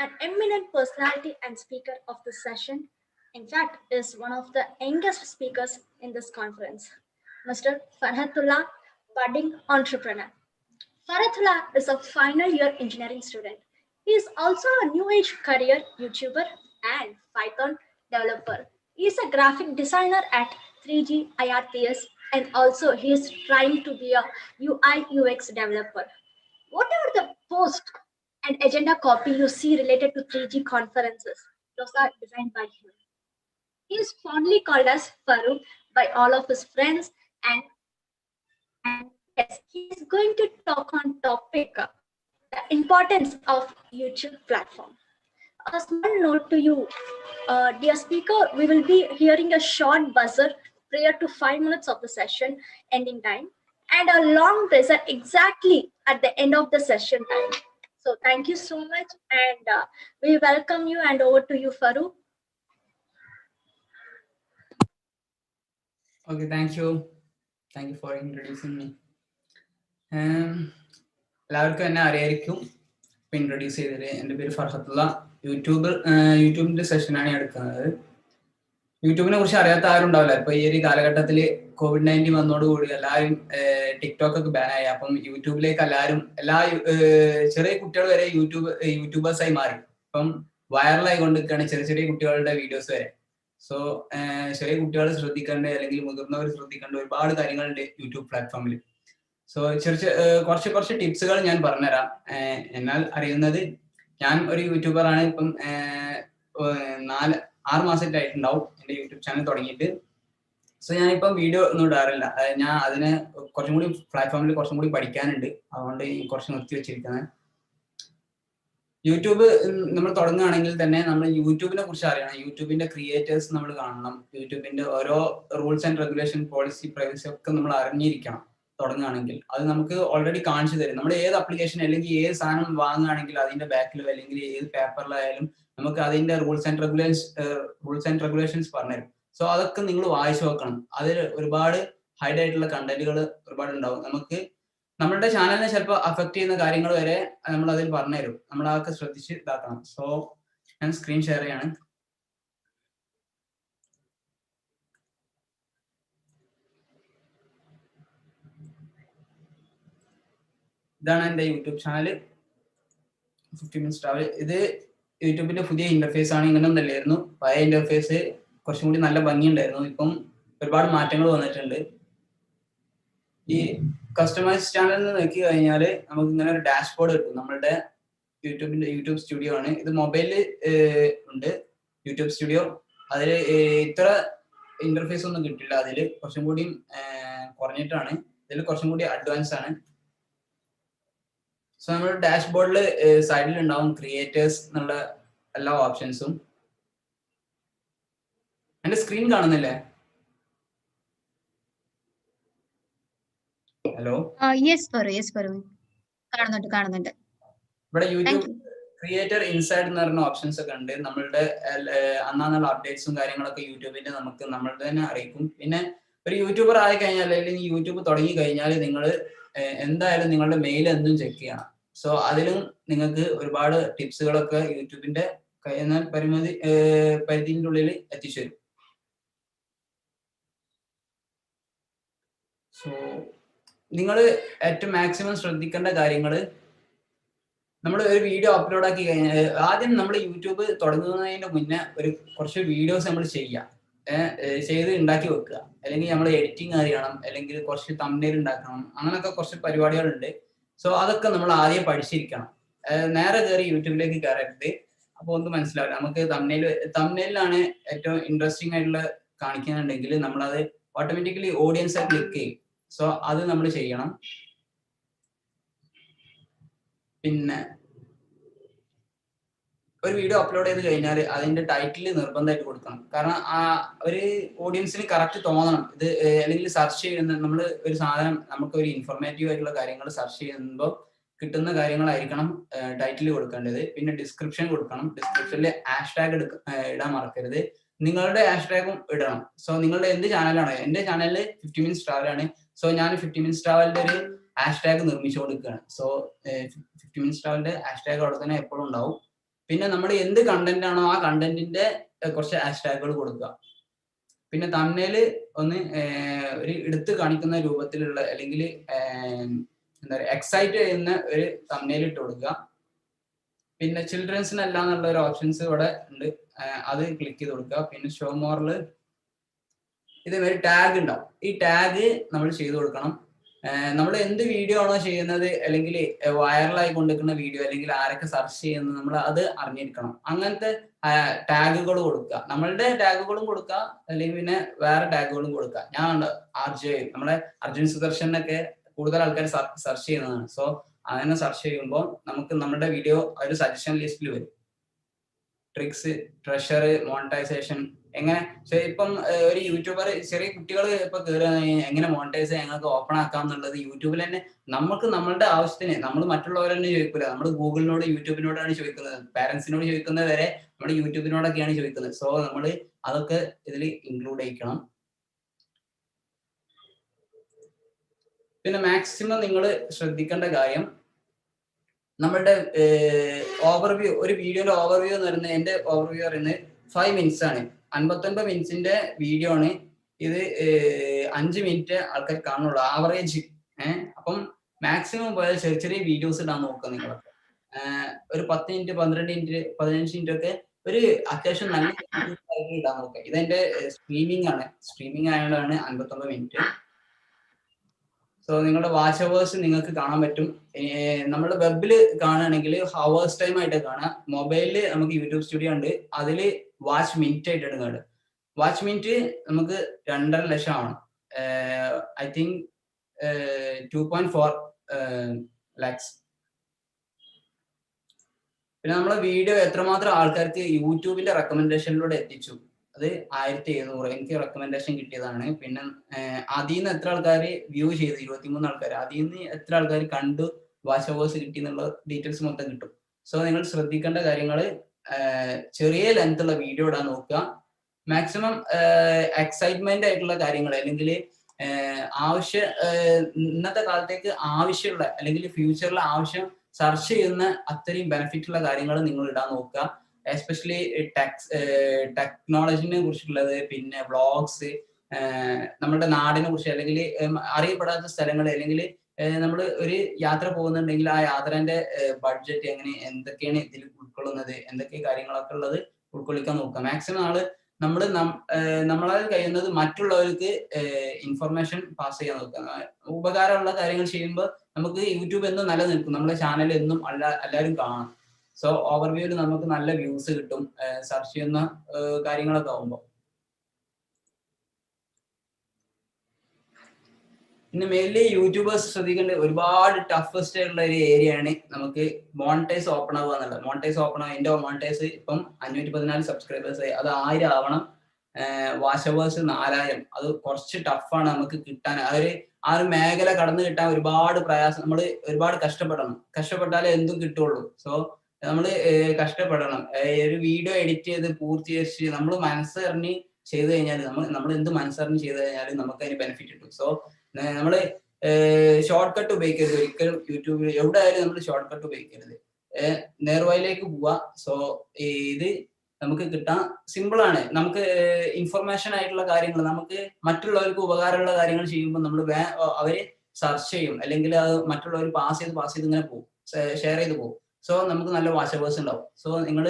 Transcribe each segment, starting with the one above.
an eminent personality and speaker of this session. In fact, is one of the youngest speakers in this conference, Mr. Farhatullah, budding entrepreneur. Farhatullah is a final year engineering student. He is also a new age career YouTuber and Python developer. He is a graphic designer at 3G IRPS, and also he is trying to be a UI UX developer. Whatever the post and agenda copy you see related to 3G conferences, those are designed by him. He is fondly called as Farouk by all of his friends, and yes, he is going to talk on topic the importance of YouTube platform. A small note to you, dear speaker, we will be hearing a short buzzer prior to 5 minutes of the session ending time and a long buzzer exactly at the end of the session time. So thank you so much, and we welcome you, and over to you, Farouk. Okay, thank you. Thank you for introducing me. എല്ലാവർക്കും എന്നെ അറിയായിരിക്കും. ഇപ്പം introduce ചെയ്തത് എൻ്റെ പേര് ഫർഹത്തുള്ള. യൂട്യൂബിൻ്റെ സെഷനാണ് ഞാൻ എടുക്കുന്നത്. യൂട്യൂബിനെ കുറിച്ച് അറിയാത്ത ആരും ഉണ്ടാവില്ല. ഇപ്പൊ ഈ ഒരു കാലഘട്ടത്തിൽ COVID-19 വന്നതോടുകൂടി എല്ലാവരും ടിക്ടോക്ക് ഒക്കെ ബാനായി. അപ്പം യൂട്യൂബിലേക്ക് എല്ലാ ചെറിയ കുട്ടികൾ വരെ യൂട്യൂബേഴ്സായി മാറി. ഇപ്പം വൈറലായി കൊണ്ടിരിക്കുകയാണ് ചെറിയ ചെറിയ കുട്ടികളുടെ വീഡിയോസ് വരെ. സോ ചെറിയ കുട്ടികൾ ശ്രദ്ധിക്കേണ്ട അല്ലെങ്കിൽ മുതിർന്നവർ ശ്രദ്ധിക്കേണ്ട ഒരുപാട് കാര്യങ്ങളുണ്ട് യൂട്യൂബ് പ്ലാറ്റ്ഫോമിൽ. സോ കുറച്ച് ടിപ്സുകൾ ഞാൻ പറഞ്ഞുതരാം. എന്നാൽ അറിയുന്നത്, ഞാൻ ഒരു യൂട്യൂബറാണ്. ഇപ്പം 6 മാസമായിട്ടുണ്ടാവും എൻ്റെ യൂട്യൂബ് ചാനൽ തുടങ്ങിയിട്ട്. സോ ഞാനിപ്പം വീഡിയോ ഒന്നും ഇടാറില്ല. ഞാൻ അതിന് കുറച്ചും കൂടി പ്ലാറ്റ്ഫോമിൽ കുറച്ചും കൂടി പഠിക്കാനുണ്ട്. അതുകൊണ്ട് കുറച്ച് നിർത്തി വെച്ചിരിക്കുന്നത്. യൂട്യൂബ് നമ്മൾ തുടങ്ങുകയാണെങ്കിൽ തന്നെ നമ്മൾ യൂട്യൂബിനെ കുറിച്ച് അറിയണം. യൂട്യൂബിന്റെ ക്രിയേറ്റേഴ്സ് നമ്മൾ കാണണം. യൂട്യൂബിന്റെ ഓരോ rules and regulation, policy, privacy ഒക്കെ നമ്മൾ അറിഞ്ഞിരിക്കണം തുടങ്ങുകയാണെങ്കിൽ. അത് നമുക്ക് ഓൾറെഡി കാണിച്ചു തരും. നമ്മൾ ഏത് ആപ്ലിക്കേഷൻ അല്ലെങ്കിൽ ഏത് സാധനം വാങ്ങുകയാണെങ്കിൽ അതിന്റെ ബാക്കിലോ അല്ലെങ്കിൽ ഏത് പേപ്പറിലായാലും നമുക്ക് അതിന്റെ റൂൾസ് ആൻഡ് റെഗുലേഷൻസ് പറഞ്ഞുതരും. സോ അതൊക്കെ നിങ്ങൾ വായിച്ചു നോക്കണം. അതിൽ ഒരുപാട് ഹൈഡ് ആയിട്ടുള്ള കണ്ടന്റുകൾ ഒരുപാട് ഉണ്ടാവും. നമുക്ക് നമ്മളുടെ ചാനലിനെ ചിലപ്പോൾ അഫക്ട് ചെയ്യുന്ന കാര്യങ്ങൾ വരെ നമ്മൾ അതിൽ പറഞ്ഞുതരും. നമ്മൾ അതൊക്കെ ശ്രദ്ധിച്ച് ഇതാക്കണം. സോ ഞാൻ സ്ക്രീൻ ഷെയർ ചെയ്യാണ്. ഇതാണ് എൻ്റെ യൂട്യൂബ് ചാനൽ 50 Minutes Travel. ഇത് യൂട്യൂബിന്റെ പുതിയ ഇന്റർഫേസ് ആണ്. ഇങ്ങനെ ഒന്നല്ലായിരുന്നു. പഴയ ഇന്റർഫേസ് കുറച്ചും കൂടി നല്ല ഭംഗിയുണ്ടായിരുന്നു. ഇപ്പം ഒരുപാട് മാറ്റങ്ങൾ വന്നിട്ടുണ്ട്. ഈ കസ്റ്റമൈസ് ചാനലിൽ നോക്കി കഴിഞ്ഞാൽ നമുക്ക് ഇങ്ങനെ ഒരു ഡാഷ്ബോർഡ് കിട്ടും. നമ്മളുടെ യൂട്യൂബ് സ്റ്റുഡിയോ ആണ് ഇത്. മൊബൈലിൽ ഉണ്ട് യൂട്യൂബ് സ്റ്റുഡിയോ. അതിൽ ഇത്ര ഇന്റർഫേസ് ഒന്നും കിട്ടില്ല. അതിൽ കുറച്ചും കൂടി കുറഞ്ഞിട്ടാണ്. ഇതിൽ കുറച്ചും കൂടി അഡ്വാൻസ് ആണ്. സോ നമ്മുടെ ഡാഷ്ബോർഡിൽ സൈഡിൽ ഉണ്ടാവും ക്രിയേറ്റേഴ്സ് എന്നുള്ള എല്ലാ ഓപ്ഷൻസും. എന്റെ സ്ക്രീൻ കാണുന്നില്ലേ? ഹലോ. കാണുന്നുണ്ട്. ഇവിടെ യൂട്യൂബ് ക്രിയേറ്റർ ഇൻസൈഡ് എന്ന് പറയുന്ന ഓപ്ഷൻസ് ഒക്കെ ഉണ്ട്. നമ്മളുടെ അന്നാന്നുള്ള അപ്ഡേറ്റ്സും കാര്യങ്ങളൊക്കെ യൂട്യൂബിന്റെ നമുക്ക് നമ്മളുടെ തന്നെ അറിയിക്കും. പിന്നെ ഒരു യൂട്യൂബർ ആയി കഴിഞ്ഞാൽ അല്ലെങ്കിൽ യൂട്യൂബ് തുടങ്ങി കഴിഞ്ഞാൽ നിങ്ങൾ എന്തായാലും നിങ്ങളുടെ മെയിൽ എന്നും ചെക്ക് ചെയ്യണം. സോ അതിലും നിങ്ങൾക്ക് ഒരുപാട് ടിപ്സുകളൊക്കെ യൂട്യൂബിന്റെ പരിധിന്റെ ഉള്ളിൽ എത്തിച്ചു തരും. സോ നിങ്ങൾ ഏറ്റവും മാക്സിമം ശ്രദ്ധിക്കേണ്ട കാര്യങ്ങൾ, നമ്മൾ ഒരു വീഡിയോ അപ്ലോഡ് ആക്കി കഴിഞ്ഞാൽ ആദ്യം നമ്മൾ യൂട്യൂബ് തുടങ്ങുന്നതിന് മുന്നേ കുറച്ച് വീഡിയോസ് നമ്മൾ ചെയ്ത് ഉണ്ടാക്കി വെക്കുക. അല്ലെങ്കിൽ നമ്മൾ എഡിറ്റിംഗ് അറിയണം, അല്ലെങ്കിൽ കുറച്ച് തംബ്നെയിൽ ഉണ്ടാക്കണം, അങ്ങനെയൊക്കെ കുറച്ച് പരിപാടികളുണ്ട്. സോ അതൊക്കെ നമ്മൾ ആദ്യം പഠിച്ചിരിക്കണം. നേരെ കയറി യൂട്യൂബിലേക്ക് കയറരുത്. അപ്പോൾ ഒന്നും മനസ്സിലാവില്ല. നമുക്ക് തംബ്നെയിലാണ് ഏറ്റവും ഇൻട്രസ്റ്റിംഗ് ആയിട്ടുള്ള കാണിക്കുന്നുണ്ടെങ്കിൽ നമ്മളത് ഓട്ടോമാറ്റിക്കലി ഓഡിയൻസ് ക്ലിക്ക് ചെയ്യും. സോ അത് നമ്മൾ ചെയ്യണം. പിന്നെ ഒരു വീഡിയോ അപ്ലോഡ് ചെയ്ത് കഴിഞ്ഞാൽ അതിന്റെ ടൈറ്റിൽ നിർബന്ധമായിട്ട് കൊടുക്കണം. കാരണം ഒരു ഓഡിയൻസിന് കറക്റ്റ് തോന്നണം ഇത്. അല്ലെങ്കിൽ സെർച്ച് ചെയ്യുന്ന നമ്മൾ ഒരു സാധനം, നമുക്ക് ഒരു ഇൻഫോർമേറ്റീവ് ആയിട്ടുള്ള കാര്യങ്ങൾ സെർച്ച് ചെയ്യുമ്പോൾ കിട്ടുന്ന കാര്യങ്ങളായിരിക്കണം ടൈറ്റിൽ കൊടുക്കേണ്ടത്. പിന്നെ ഡിസ്ക്രിപ്ഷൻ കൊടുക്കണം. ഡിസ്ക്രിപ്ഷനിൽ ഹാഷ്ടാഗ് ഇടാൻ മറക്കരുത്. നിങ്ങളുടെ ഹാഷ്ടാഗും ഇടണം. സോ നിങ്ങളുടെ എന്ത് ചാനലാണ്? എൻ്റെ ചാനലിൽ 50 Minutes Travel ആണ്. സോ ഞാൻ 50 Minutes Travelന്റെ ഒരു ഹാഷ്ടാഗ് നിർമ്മിച്ചു കൊടുക്കുകയാണ്. സോ 50 Minutes Travelന്റെ ഹാഷ്ടാഗ് അവിടെ തന്നെ എപ്പോഴും ഉണ്ടാവും. പിന്നെ നമ്മൾ എന്ത് കണ്ടന്റ് ആണോ ആ കണ്ടന്റിന്റെ കുറച്ച് ഹാഷ്ടാഗുകൾ കൊടുക്കുക. പിന്നെ തമ്മില് ഒന്ന് ഒരു എടുത്ത് കാണിക്കുന്ന രൂപത്തിലുള്ള അല്ലെങ്കിൽ എന്താ പറയുക എക്സൈറ്റ് ചെയ്യുന്ന ഒരു തമ്മിൽ ഇട്ട് കൊടുക്കുക. പിന്നെ ചിൽഡ്രൻസിനല്ല എന്നുള്ള ഒരു ഓപ്ഷൻസ് ഇവിടെ ഉണ്ട്, അത് ക്ലിക്ക് ചെയ്ത് കൊടുക്കുക. പിന്നെ ഷോ മോറിൽ ഇതേമാതിരി ടാഗ് ഉണ്ടാവും. ഈ ടാഗ് നമ്മൾ ചെയ്ത് കൊടുക്കണം. നമ്മൾ എന്ത് വീഡിയോ ആണോ ചെയ്യുന്നത് അല്ലെങ്കിൽ വൈറലായി കൊണ്ടിരിക്കുന്ന വീഡിയോ അല്ലെങ്കിൽ ആരൊക്കെ സെർച്ച് ചെയ്യുന്നത് നമ്മൾ അത് അറിഞ്ഞിരിക്കണം. അങ്ങനത്തെ ടാഗുകൾ കൊടുക്കുക. നമ്മളുടെ ടാഗുകളും കൊടുക്കുക അല്ലെങ്കിൽ പിന്നെ വേറെ ടാഗുകളും കൊടുക്കുക. ഞാൻ നമ്മളെ അർജുൻ സുദർശനൊക്കെ കൂടുതൽ ആൾക്കാർ സെർച്ച് ചെയ്യുന്നതാണ്. സോ അങ്ങനെ സെർച്ച് ചെയ്യുമ്പോൾ നമുക്ക് നമ്മുടെ വീഡിയോ ഒരു സജഷൻ ലിസ്റ്റിൽ വരും. ട്രിക്സ്, ട്രഷർ, മോണിറ്റൈസേഷൻ എങ്ങനെ. ഇപ്പം ഒരു യൂട്യൂബർ ചെറിയ കുട്ടികൾ ഇപ്പൊ എങ്ങനെ മോണിറ്റൈസ് ഞങ്ങൾക്ക് ഓപ്പൺ ആക്കാം എന്നുള്ളത് യൂട്യൂബിൽ തന്നെ നമുക്ക് നമ്മളുടെ ആവശ്യത്തിന് നമ്മൾ മറ്റുള്ളവരെന്നെ ചോദിക്കില്ല. നമ്മൾ ഗൂഗിളിനോട് യൂട്യൂബിനോടാണ് ചോദിക്കുന്നത്. പാരന്റ്സിനോട് ചോദിക്കുന്നത് വരെ നമ്മൾ യൂട്യൂബിനോടൊക്കെയാണ് ചോദിക്കുന്നത്. സോ നമ്മൾ അതൊക്കെ ഇതിൽ ഇൻക്ലൂഡ് ചെയ്യിക്കണം. പിന്നെ മാക്സിമം നിങ്ങൾ ശ്രദ്ധിക്കേണ്ട കാര്യം നമ്മളുടെ ഓവർവ്യൂ, ഒരു വീഡിയോയുടെ ഓവർവ്യൂ എന്ന് പറയുന്നത്, എന്റെ ഓവർവ്യൂ പറയുന്നത് 5 മിനിറ്റ്സ് ആണ്. 59 മിനിറ്റ്സിന്റെ വീഡിയോ ആണ് ഇത്. 5 മിനിറ്റ് ആൾക്കാർ കാണുള്ളൂ ആവറേജ്. അപ്പം മാക്സിമം പോയാൽ ചെറിയ ചെറിയ വീഡിയോസ് ഇടാൻ നോക്കുക. നിങ്ങളൊക്കെ ഒരു 10 മിനിറ്റ്, 12 മിനിറ്റ്, 15 മിനിറ്റ് ഒക്കെ ഒരു അത്യാവശ്യം നല്ല ഇടാൻ നോക്കുക. ഇതെന്റെ സ്ട്രീമിംഗ് ആണ്. സ്ട്രീമിംഗ് ആയതുകൊണ്ടാണ് 59 മിനിറ്റ്. സോ നിങ്ങളുടെ വാച്ച് അവേഴ്സ് നിങ്ങൾക്ക് കാണാൻ പറ്റും. നമ്മുടെ വെബിൽ കാണുകയാണെങ്കിൽ ഹവേഴ്സ് ടൈം ആയിട്ട് കാണാം. മൊബൈലിൽ നമുക്ക് യൂട്യൂബ് സ്റ്റുഡിയോ ഉണ്ട്, അതിൽ വാച്ച് മിനിറ്റ് ആയിട്ട് എടുക്കുന്നുണ്ട്. വാച്ച് മിനിറ്റ് നമുക്ക് 2.5 ലക്ഷം ആണ്. I think 2.4 lakhs. പിന്നെ നമ്മളെ വീഡിയോ എത്രമാത്രം ആൾക്കാർക്ക് യൂട്യൂബിന്റെ റെക്കമെൻഡേഷനിലൂടെ എത്തിച്ചു, അത് 1700 എനിക്ക് റെക്കമെൻഡേഷൻ കിട്ടിയതാണ്. പിന്നെ അതിൽ നിന്ന് എത്ര ആൾക്കാർ വ്യൂ ചെയ്തു, 23 ആൾക്കാർ. അതിൽ നിന്ന് എത്ര ആൾക്കാർ കണ്ടു, വാച്ച് അവേഴ്സ് കിട്ടി എന്നുള്ള ഡീറ്റെയിൽസ് മൊത്തം കിട്ടും. സോ നിങ്ങൾ ശ്രദ്ധിക്കേണ്ട കാര്യങ്ങൾ, ചെറിയ ലെങ്ത് ഉള്ള വീഡിയോ ഇടാൻ നോക്കുക. മാക്സിമം എക്സൈറ്റ്മെന്റ് ആയിട്ടുള്ള കാര്യങ്ങൾ അല്ലെങ്കിൽ ഇന്നത്തെ കാലത്തേക്ക് ആവശ്യമുള്ള അല്ലെങ്കിൽ ഫ്യൂച്ചറിൽ ആവശ്യം സെർച്ച് ചെയ്യുന്ന അത്രയും ബെനിഫിറ്റ് ഉള്ള കാര്യങ്ങൾ നിങ്ങൾ ഇടാൻ നോക്കുക. എസ്പെഷ്യലി ടെക്നോളജിനെ കുറിച്ചുള്ളത്, പിന്നെ വ്ളോഗ്സ്, നമ്മുടെ നാടിനെ കുറിച്ച് അല്ലെങ്കിൽ അറിയപ്പെടാത്ത സ്ഥലങ്ങൾ, അല്ലെങ്കിൽ നമ്മൾ ഒരു യാത്ര പോകുന്നുണ്ടെങ്കിൽ ആ യാത്രേന്റെ ബഡ്ജറ്റ് എങ്ങനെ, എന്തൊക്കെയാണ് ഇതിൽ ഉൾക്കൊള്ളുന്നത്, എന്തൊക്കെ കാര്യങ്ങളൊക്കെ ഉള്ളത് ഉൾക്കൊള്ളിക്കാൻ നോക്കുക. മാക്സിമം നമ്മളാൽ കഴിയുന്നത് മറ്റുള്ളവർക്ക് ഇൻഫർമേഷൻ പാസ് ചെയ്യാൻ നോക്കുക. ഉപകാരമുള്ള കാര്യങ്ങൾ ചെയ്യുമ്പോൾ നമുക്ക് യൂട്യൂബ് എന്നും നിലനിൽക്കും, നമ്മുടെ ചാനൽ എന്നും എല്ലാവരും കാണാം. സോ ഓവർവ്യൂവിൽ നമുക്ക് നല്ല വ്യൂസ് കിട്ടും സെർച്ച് ചെയ്യുന്ന കാര്യങ്ങളൊക്കെ ആവുമ്പോൾ. പിന്നെ മെയിൻലി യൂട്യൂബേഴ്സ് ശ്രദ്ധിക്കേണ്ട ഒരുപാട് ടഫസ്റ്റ് ആയിട്ടുള്ള ഒരു ഏരിയ ആണ് നമുക്ക് മോണിറ്റൈസ് ഓപ്പൺ ആവുക എന്നുള്ളത്. മോണിറ്റൈസ് ഓപ്പൺ ആവുക, എന്റെ മോണിറ്റൈസ് ഇപ്പം 514 സബ്സ്ക്രൈബേഴ്സ് ആയി, അത് 1000 ആവണം. വാച്ച് അവേഴ്സ് 4000, അത് കുറച്ച് ടഫാണ് നമുക്ക് കിട്ടാൻ. ആ ഒരു മേഖല കടന്നു കിട്ടാൻ ഒരുപാട് പ്രയാസം, നമ്മൾ ഒരുപാട് കഷ്ടപ്പെട്ടാലേ എന്തും കിട്ടുള്ളൂ. സോ നമ്മൾ കഷ്ടപ്പെടണം. ഒരു വീഡിയോ എഡിറ്റ് ചെയ്ത് പൂർത്തീകരിച്ച് നമ്മൾ മനസ്സറിഞ്ഞ് ചെയ്ത് കഴിഞ്ഞാൽ, നമ്മൾ എന്ത് മനസ്സറിഞ്ഞ് ചെയ്ത് കഴിഞ്ഞാൽ നമുക്ക് അതിന് ബെനിഫിറ്റ് കിട്ടും. സോ നമ്മള് ഷോർട്ട് കട്ട് ഉപയോഗിക്കരുത് ഒരിക്കലും. യൂട്യൂബിൽ എവിടെ ആയാലും നമ്മൾ ഷോർട്ട് കട്ട് ഉപയോഗിക്കരുത്, നേർവഴിയിലേക്ക് പോവാ. സോ ഇത് നമുക്ക് കിട്ടാൻ സിമ്പിൾ ആണ്. നമുക്ക് ഇൻഫർമേഷൻ ആയിട്ടുള്ള കാര്യങ്ങൾ, നമുക്ക് മറ്റുള്ളവർക്ക് ഉപകാരമുള്ള കാര്യങ്ങൾ ചെയ്യുമ്പോൾ നമ്മൾ അവര് സെർച്ച് ചെയ്യും, അല്ലെങ്കിൽ അത് മറ്റുള്ളവർ പാസ് ചെയ്ത് ഇങ്ങനെ പോകും, ഷെയർ ചെയ്ത് പോകും. സോ നമുക്ക് നല്ല വാച്ച് അവേഴ്സ് ഉണ്ടാവും. സോ നിങ്ങൾ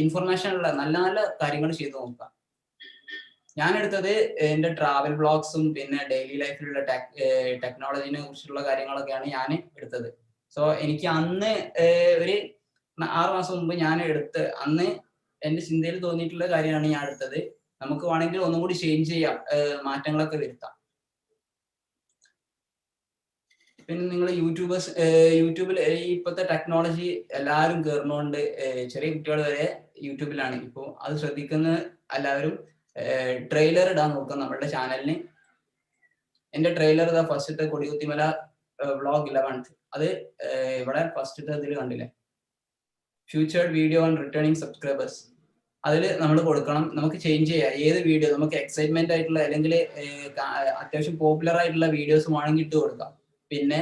ഇൻഫർമേഷൻ ഉള്ള നല്ല നല്ല കാര്യങ്ങൾ ചെയ്ത് നോക്കുക. ഞാൻ എടുത്തത് എന്റെ ട്രാവൽ വ്ളോഗ്സും പിന്നെ ഡെയിലി ലൈഫിലുള്ള ടെക്നോളജിനെ കുറിച്ചുള്ള കാര്യങ്ങളൊക്കെയാണ് ഞാൻ എടുത്തത്. സോ എനിക്ക് അന്ന് ഒരു 6 മാസം മുമ്പ് ഞാൻ അന്ന് എന്റെ ചിന്തയിൽ തോന്നിയിട്ടുള്ള കാര്യമാണ് ഞാൻ എടുത്തത്. നമുക്ക് വേണമെങ്കിൽ ഒന്നും കൂടി ചേഞ്ച് ചെയ്യാം, മാറ്റങ്ങളൊക്കെ വരുത്താം. പിന്നെ നിങ്ങൾ യൂട്യൂബിൽ ഇപ്പോഴത്തെ ടെക്നോളജി എല്ലാവരും കയറുന്നോണ്ട് ചെറിയ കുട്ടികൾ വരെ യൂട്യൂബിലാണ്. ഇപ്പോൾ അത് ശ്രദ്ധിക്കുന്ന എല്ലാവരും ട്രെയിലർ ഇടാൻ നോക്കുക നമ്മളുടെ ചാനലിന്. എന്റെ ട്രെയിലർ ഇതാ ഫസ്റ്റത്തെ കൊടികുത്തിമല വ്ളോഗ് 11th, അത് ഇവിടെ ഫസ്റ്റത്തെ ഇതിൽ കണ്ടില്ലേ, ഫ്യൂച്ചേർഡ് വീഡിയോ ഓൺ റിട്ടേണിംഗ് സബ്സ്ക്രൈബേഴ്സ്. അതിൽ നമ്മൾ കൊടുക്കണം. നമുക്ക് ചേഞ്ച് ചെയ്യാം ഏത് വീഡിയോ നമുക്ക് എക്സൈറ്റ്മെന്റ് ആയിട്ടുള്ള അല്ലെങ്കിൽ അത്യാവശ്യം പോപ്പുലർ ആയിട്ടുള്ള വീഡിയോസ് വേണമെങ്കിൽ ഇട്ട് കൊടുക്കാം. പിന്നെ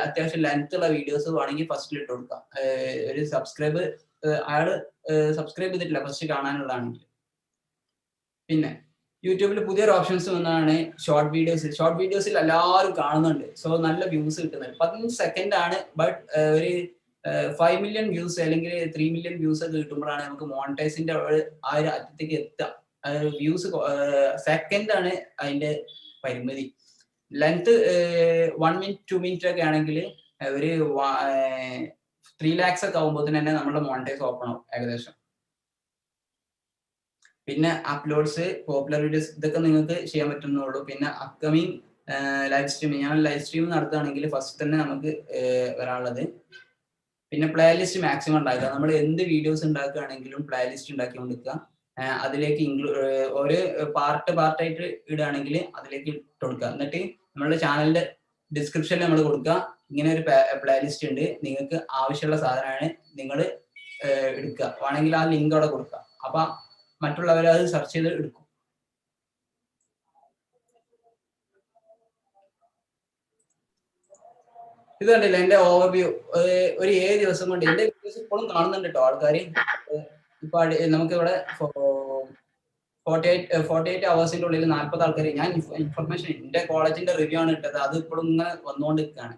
അത്യാവശ്യം ലെങ്ത് ഉള്ള വീഡിയോസ് വേണമെങ്കിൽ ഫസ്റ്റിൽ ഇട്ട് കൊടുക്കാം. ഒരു സബ്സ്ക്രൈബ് അയാൾ സബ്സ്ക്രൈബ് ചെയ്തിട്ടില്ല ഫസ്റ്റ് കാണാനുള്ളതാണെങ്കിൽ. പിന്നെ യൂട്യൂബിൽ പുതിയൊരു ഓപ്ഷൻസ് വന്നതാണ് ഷോർട്ട് വീഡിയോസിൽ എല്ലാവരും കാണുന്നുണ്ട്. സോ നല്ല വ്യൂസ് കിട്ടുന്നുണ്ട്. 15 സെക്കൻഡ് ആണ്, ബട്ട് ഒരു 5 മില്യൺ വ്യൂസ് അല്ലെങ്കിൽ 3 മില്യൺ വ്യൂസ് ഒക്കെ കിട്ടുമ്പോഴാണ് നമുക്ക് മോണിറ്റൈസിന്റെ ആ ഒരു അറ്റത്തേക്ക് എത്തുക. വ്യൂസ് സെക്കൻഡ് ആണ് അതിന്റെ പരിമിതി. ലെങ്ത് 1 മിനിറ്റ് 2 മിനിറ്റ് ഒക്കെ ആണെങ്കിൽ ഒരു 3 lakhs ഒക്കെ ആകുമ്പോൾ തന്നെ നമ്മുടെ മോണിറ്റൈസ് ഓപ്പൺ ആവും ഏകദേശം. പിന്നെ അപ്ലോഡ്സ്, പോപ്പുലർ വീഡിയോസ്, ഇതൊക്കെ നിങ്ങൾക്ക് ചെയ്യാൻ പറ്റുന്നുള്ളൂ. പിന്നെ അപ്കമിങ് ലൈവ് സ്ട്രീമിങ്, ഞാൻ ലൈവ് സ്ട്രീം നടത്തുകയാണെങ്കിൽ ഫസ്റ്റ് തന്നെ നമുക്ക് വരാനുള്ളത്. പിന്നെ പ്ലേലിസ്റ്റ് മാക്സിമം ഉണ്ടാക്കുക. നമ്മൾ എന്ത് വീഡിയോസ് ഉണ്ടാക്കുകയാണെങ്കിലും പ്ലേലിസ്റ്റ് ഉണ്ടാക്കി കൊടുക്കുക. അതിലേക്ക് ഒരു പാർട്ടായിട്ട് ഇടുകയാണെങ്കിൽ അതിലേക്ക് ഇട്ട് കൊടുക്കുക. എന്നിട്ട് നമ്മളുടെ ചാനലിന്റെ ഡിസ്ക്രിപ്ഷനിൽ നമ്മൾ കൊടുക്കുക, ഇങ്ങനെ ഒരു പ്ലേലിസ്റ്റ് ഉണ്ട്, നിങ്ങൾക്ക് ആവശ്യമുള്ള സാധനമാണ്, നിങ്ങൾ എടുക്കുക. വേണമെങ്കിൽ ആ ലിങ്ക് അവിടെ കൊടുക്കുക. അപ്പൊ മറ്റുള്ളവർ അത് സെർച്ച് ചെയ്ത് എടുക്കും. ഇത് കണ്ടില്ല എന്റെ ഓവർവ്യൂ. ഒരു 7 ദിവസം കൊണ്ട് എന്റെ വീഡിയോസ് ഇപ്പോഴും കാണുന്നുണ്ട് കേട്ടോ ആൾക്കാർ. ഇപ്പൊ നമുക്ക് ഇവിടെ 48 അവേഴ്സിന്റെ ഉള്ളിൽ 40 ആൾക്കാർ. ഞാൻ ഇൻഫർമേഷൻ എന്റെ കോളേജിന്റെ റിവ്യൂ ആണ് ഇട്ടത്, അത് ഇപ്പോഴും ഇങ്ങനെ വന്നുകൊണ്ടിരിക്കുകയാണ്.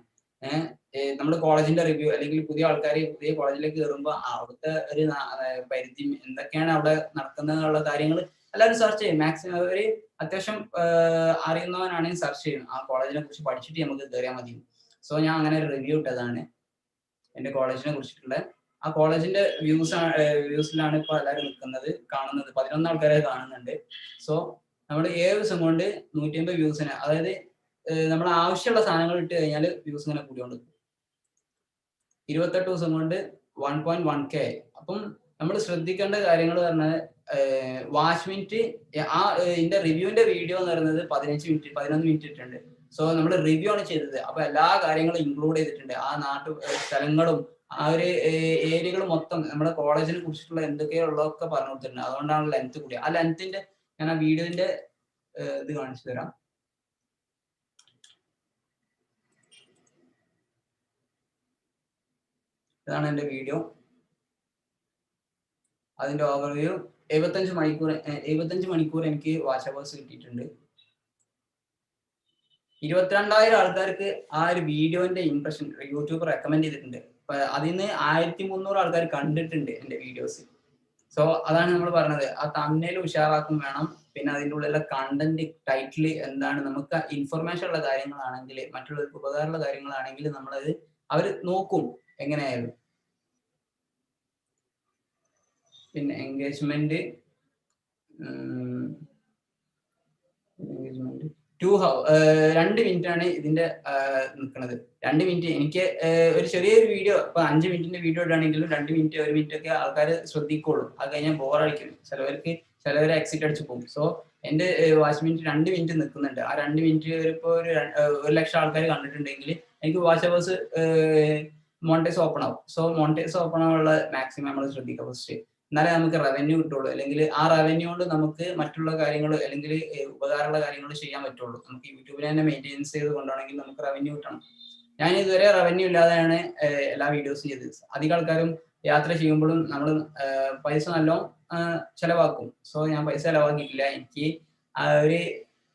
നമ്മുടെ കോളേജിന്റെ റിവ്യൂ അല്ലെങ്കിൽ പുതിയ ആൾക്കാർ പുതിയ കോളേജിലേക്ക് കയറുമ്പോൾ അവിടുത്തെ ഒരു പരിധി എന്തൊക്കെയാണ് അവിടെ നടക്കുന്നതെന്നുള്ള കാര്യങ്ങൾ എല്ലാവരും സെർച്ച് ചെയ്യും. മാക്സിമം ഒരു അത്യാവശ്യം അറിയുന്നവനാണെങ്കിൽ സെർച്ച് ചെയ്യും. ആ കോളേജിനെ കുറിച്ച് പഠിച്ചിട്ട് നമുക്ക് കയറിയാൽ മതി. സോ ഞാൻ അങ്ങനെ ഒരു റിവ്യൂ ഇട്ടതാണ് എന്റെ കോളേജിനെ കുറിച്ചിട്ടുള്ള. ആ കോളേജിന്റെ വ്യൂസിലാണ് ഇപ്പൊ എല്ലാവരും നിൽക്കുന്നത്, കാണുന്നത്. 11 ആൾക്കാരെ കാണുന്നുണ്ട്. സോ നമ്മൾ 7 ദിവസം കൊണ്ട് 150 വ്യൂസിന്, അതായത് നമ്മൾ ആവശ്യമുള്ള സാധനങ്ങൾ ഇട്ട് കഴിഞ്ഞാൽ വ്യൂസ് ഇങ്ങനെ കൂടിക്കൊണ്ട് 28 ദിവസം കൊണ്ട് 1.1K. അപ്പം നമ്മൾ ശ്രദ്ധിക്കേണ്ട കാര്യങ്ങൾ പറഞ്ഞാൽ വാച്ച് മിനിറ്റ്, ഇതിന്റെ റിവ്യൂവിന്റെ വീഡിയോ എന്ന് പറയുന്നത് 11 മിനിറ്റ് ഇട്ടുണ്ട്. സോ നമ്മൾ റിവ്യൂ ആണ് ചെയ്തത്. അപ്പൊ എല്ലാ കാര്യങ്ങളും ഇൻക്ലൂഡ് ചെയ്തിട്ടുണ്ട്. ആ സ്ഥലങ്ങളും ആ ഒരു ഏരിയകൾ മൊത്തം നമ്മുടെ കോളേജിനെ കുറിച്ചിട്ടുള്ള എന്തൊക്കെയുള്ളതൊക്കെ പറഞ്ഞു കൊടുത്തിട്ടുണ്ട്. അതുകൊണ്ടാണ് ലെങ്ത് കൂടി. ആ ലെങ്ത്തിന്റെ ഞാൻ ആ വീഡിയോന്റെ ഇത് കാണിച്ചു തരാം. ഇതാണ് എന്റെ വീഡിയോ, അതിന്റെ ഓവർവ്യൂ. 75 മണിക്കൂർ എനിക്ക് വാച്ച് അവേഴ്സ് കിട്ടിയിട്ടുണ്ട്. 22,000 ആൾക്കാർക്ക് ആ ഒരു വീഡിയോന്റെ ഇംപ്രഷൻ യൂട്യൂബ് റെക്കമെൻഡ് ചെയ്തിട്ടുണ്ട്. അതിൽ നിന്ന് 1300 ആൾക്കാർ കണ്ടിട്ടുണ്ട് എന്റെ വീഡിയോസ്. സോ അതാണ് നമ്മൾ പറഞ്ഞത്, ആ തംബ്നെയിൽ ഉഷാറാക്കും വേണം. പിന്നെ അതിൻ്റെ ഉള്ളിലുള്ള കണ്ടന്റ് ടൈറ്റിൽ എന്താണ്, നമുക്ക് ഇൻഫർമേഷൻ ഉള്ള കാര്യങ്ങളാണെങ്കിൽ, മറ്റുള്ളവർക്ക് ഉപകാരമുള്ള കാര്യങ്ങളാണെങ്കിൽ നമ്മളത് അവർ നോക്കും എങ്ങനെയായാലും. പിന്നെ എൻഗേജ്മെന്റ് 2 മിനിറ്റ് ആണ് ഇതിന്റെ നിൽക്കുന്നത്. 2 മിനിറ്റ് എനിക്ക് ഒരു ചെറിയൊരു വീഡിയോ, ഇപ്പൊ 5 മിനിറ്റിന്റെ വീഡിയോ ഇടാണെങ്കിലും 2 മിനിറ്റ് 1 മിനിറ്റ് ഒക്കെ ആൾക്കാർ ശ്രദ്ധിക്കുള്ളൂ. അത് കഴിഞ്ഞാൽ ബോറടിക്കും, ചിലവർ എക്സിറ്റ് അടിച്ചു പോകും. സോ എന്റെ വാച്ച് മിനിറ്റ് 2 മിനിറ്റ് നിൽക്കുന്നുണ്ട്. ആ 2 മിനിറ്റ് ഇപ്പൊ ഒരു 1,00,000 ആൾക്കാർ കണ്ടിട്ടുണ്ടെങ്കിൽ എനിക്ക് വാച്ച് അവേഴ്സ് മോണിറ്റൈസ് ഓപ്പൺ ആവും. സോ മോണിറ്റൈസ് ഓപ്പൺ ആവാനുള്ള മാക്സിമം നമ്മൾ ശ്രദ്ധിക്കുക ഫസ്റ്റ്. എന്നാലേ നമുക്ക് റവന്യൂ കിട്ടുള്ളൂ. അല്ലെങ്കിൽ ആ റവന്യൂ കൊണ്ട് നമുക്ക് മറ്റുള്ള കാര്യങ്ങൾ അല്ലെങ്കിൽ ഉപകാരമുള്ള കാര്യങ്ങൾ ചെയ്യാൻ പറ്റുള്ളൂ. നമുക്ക് യൂട്യൂബിൽ തന്നെ മെയിൻറ്റെയിൻസ് ചെയ്ത് കൊണ്ടാണെങ്കിൽ നമുക്ക് റവന്യൂ കിട്ടണം. ഞാൻ ഇതുവരെ റവന്യൂ ഇല്ലാതെയാണ് എല്ലാ വീഡിയോസും ചെയ്തത്. അധികം ആൾക്കാരും യാത്ര ചെയ്യുമ്പോഴും നമ്മൾ പൈസ നല്ലോണം ചെലവാക്കും. സോ ഞാൻ പൈസ ചെലവാക്കിയിട്ടില്ല, എനിക്ക് ആ ഒരു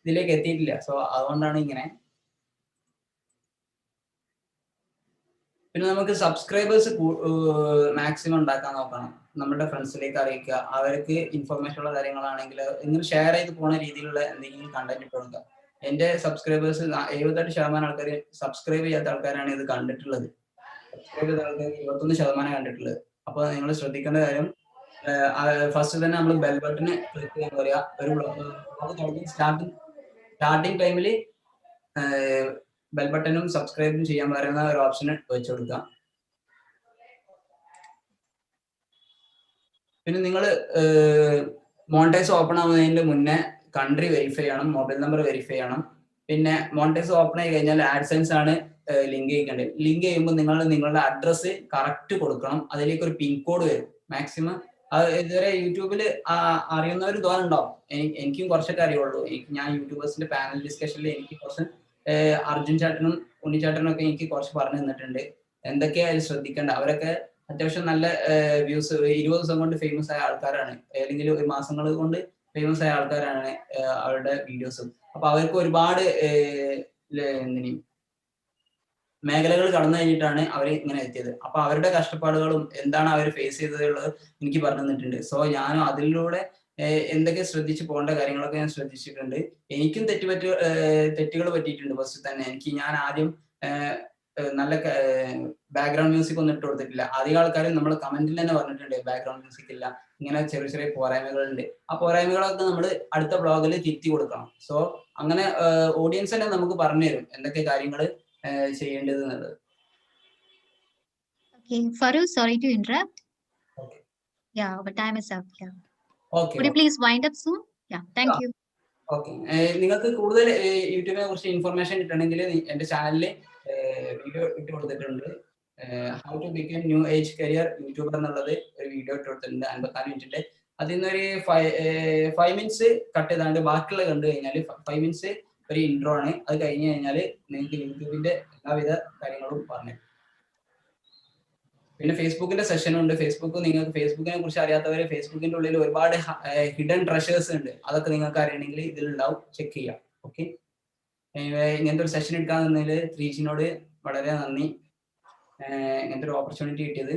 ഇതിലേക്ക് എത്തിയിട്ടില്ല. സോ അതുകൊണ്ടാണ് ഇങ്ങനെ. പിന്നെ നമുക്ക് സബ്സ്ക്രൈബേഴ്സ് മാക്സിമം ഉണ്ടാക്കാൻ നോക്കണം. നമ്മുടെ ഫ്രണ്ട്സിലേക്ക് അറിയിക്കുക, അവർക്ക് ഇൻഫർമേഷൻ ഉള്ള കാര്യങ്ങളാണെങ്കിൽ ഇങ്ങനെ ഷെയർ ചെയ്ത് പോകുന്ന രീതിയിലുള്ള എന്തെങ്കിലും കണ്ടന്റ് ഇട്ട് കൊടുക്കുക. എന്റെ സബ്സ്ക്രൈബേഴ്സ് 78% ആൾക്കാർ സബ്സ്ക്രൈബ് ചെയ്യാത്ത ആൾക്കാരാണ് ഇത് കണ്ടിട്ടുള്ളത്. സബ്സ്ക്രൈബ് ചെയ്ത ആൾക്കാർ 21% കണ്ടിട്ടുള്ളത്. അപ്പൊ നിങ്ങൾ ശ്രദ്ധിക്കേണ്ട കാര്യം, ഫസ്റ്റ് തന്നെ നമ്മൾ ബെൽ ബട്ടന് ക്ലിക്ക് ചെയ്യാൻ പറയാ. ഒരു സ്റ്റാർട്ടിങ് ടൈമിൽ ബെൽ ബട്ടണും സബ്സ്ക്രൈബും ചെയ്യാൻ പറയുന്ന ഒരു ഓപ്ഷൻ വെച്ച് കൊടുക്കാം. പിന്നെ നിങ്ങൾ മോണിറ്റൈസ് ഓപ്പൺ ആവുന്നതിന് മുന്നേ കൺട്രി വെരിഫൈ ചെയ്യണം, മൊബൈൽ നമ്പർ വെരിഫൈ ചെയ്യണം. പിന്നെ മോണിറ്റൈസ് ഓപ്പൺ ആയി കഴിഞ്ഞാൽ ആഡ്സെൻസ് ആണ് ലിങ്ക് ചെയ്യേണ്ടത്. ലിങ്ക് ചെയ്യുമ്പോൾ നിങ്ങളുടെ അഡ്രസ്സ് കറക്റ്റ് കൊടുക്കണം. അതിലേക്ക് ഒരു പിൻ കോഡ് വരും മാക്സിമം. അത് ഇതുവരെ യൂട്യൂബിൽ അറിയുന്നവർ തോന്നുന്നുണ്ടാവും. എനിക്കും കുറച്ചൊക്കെ അറിയുള്ളൂ. ഞാൻ യൂട്യൂബേഴ്സിന്റെ പാനൽ ഡിസ്കഷനിൽ എനിക്ക് കുറച്ച് അർജുൻ ചേട്ടനും ഉണ്ണിച്ചേട്ടനും ഒക്കെ എനിക്ക് കുറച്ച് പറഞ്ഞു തന്നിട്ടുണ്ട് എന്തൊക്കെയായാലും ശ്രദ്ധിക്കേണ്ട. അവരൊക്കെ അത്യാവശ്യം നല്ല വ്യൂസ് 20 ദിവസം കൊണ്ട് ഫേമസ് ആയ ആൾക്കാരാണ്, അല്ലെങ്കിൽ ഒരു മാസങ്ങൾ കൊണ്ട് ഫേമസ് ആയ ആൾക്കാരാണ് അവരുടെ വീഡിയോസും. അപ്പൊ അവർക്ക് ഒരുപാട് മേഖലകൾ കടന്നു കഴിഞ്ഞിട്ടാണ് അവർ ഇങ്ങനെ എത്തിയത്. അപ്പൊ അവരുടെ കഷ്ടപ്പാടുകളും എന്താണ് അവർ ഫേസ് ചെയ്തതുള്ളത് എനിക്ക് പറഞ്ഞു തന്നിട്ടുണ്ട്. സോ ഞാനും അതിലൂടെ എന്തൊക്കെ ശ്രദ്ധിച്ചു പോകേണ്ട കാര്യങ്ങളൊക്കെ ഞാൻ ശ്രദ്ധിച്ചിട്ടുണ്ട്. എനിക്കും തെറ്റുകൾ പറ്റിയിട്ടുണ്ട്. ഫസ്റ്റ് തന്നെ ഞാൻ ആദ്യം നല്ല ബാക്ക്ഗ്രൗണ്ട് മ്യൂസിക് ഒന്നും ഇട്ട് കൊടുത്തിട്ടില്ല. അധികം ആൾക്കാരും നമ്മൾ കമന്റിൽ തന്നെ പറഞ്ഞിട്ടുണ്ട് ബാക്ക്ഗ്രൗണ്ട് മ്യൂസിക് ഇല്ല, ഇങ്ങനെ ചെറിയ ചെറിയ പോരായ്മകളുണ്ട്. ആ പോരായ്മകളൊക്കെ നമ്മൾ അടുത്ത ബ്ലോഗിൽ തിരുത്തി കൊടുക്കണം. സോ അങ്ങനെ ഓഡിയൻസ് തന്നെ നമുക്ക് പറഞ്ഞു തരും എന്തൊക്കെ കാര്യങ്ങൾ ചെയ്യേണ്ടത് എന്നുള്ളത്. Okay, Faru, sorry to interrupt. Okay. Yeah, our time is up. Yeah. Okay. Would you please wind up soon? Yeah, thank you. Okay. നിങ്ങൾക്ക് കൂടുതൽ യൂട്യൂബിനെ കുറിച്ച് ഇൻഫർമേഷൻ കിട്ടണമെങ്കിൽ എന്റെ ചാനലിൽ വീഡിയോ ഇട്ട് കൊടുത്തിട്ടുണ്ട്. How to become new age career YouTuber എന്നുള്ളത് ഒരു വീഡിയോ ഇട്ട് കൊടുത്തിട്ടുണ്ട് 54 മിനിറ്റിന്റെ. അതിൽ നിന്നൊരു 5 മിനിറ്റ്സ് കട്ട് ചെയ്താണ്ട് ബാക്കിയുള്ള കണ്ടു കഴിഞ്ഞാൽ 5 മിനിറ്റ്സ് ഒരു ഇൻട്രോ ആണ്. അത് കഴിഞ്ഞ് കഴിഞ്ഞാൽ നിങ്ങൾക്ക് യൂട്യൂബിന്റെ എല്ലാവിധ കാര്യങ്ങളും പറഞ്ഞു. പിന്നെ ഫേസ്ബുക്കിന്റെ സെഷൻ ഉണ്ട്. നിങ്ങൾക്ക് ഫേസ്ബുക്കിനെ കുറിച്ച് അറിയാത്തവര് ഫേസ്ബുക്കിന്റെ ഉള്ളിൽ ഒരുപാട് ഹിഡൻ ട്രഷേഴ്സ് ഉണ്ട്. അതൊക്കെ നിങ്ങൾക്ക് അറിയണമെങ്കിൽ ഇതിലുണ്ടാവും, ചെക്ക് ചെയ്യാം. ഓക്കെ, ഇങ്ങനത്തെ ഒരു സെഷൻ എടുക്കാൻ നിന്നതിൽ 3Gനോട് വളരെ നന്ദി, ഇങ്ങനത്തെ ഒരു ഓപ്പർച്യൂണിറ്റി കിട്ടിയത്.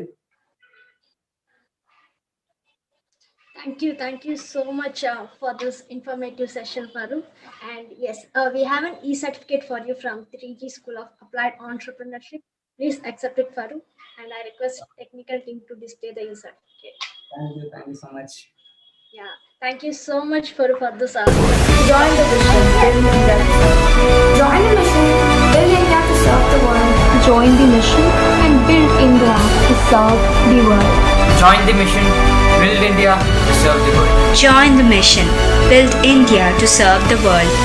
Thank you so much for this informative session, Faru. And yes, we have an e-certificate for you from 3G School of Applied Entrepreneurship. Please accept it, Faru. And I request technical team to display the e-certificate. Thank you so much. Yeah, thank you so much, Faru, for this. Join the mission, build India. Join the mission, build India to serve the world. Join the mission and build India to serve the world. Join the mission, build India to serve the world. Join the mission, build India to serve the world.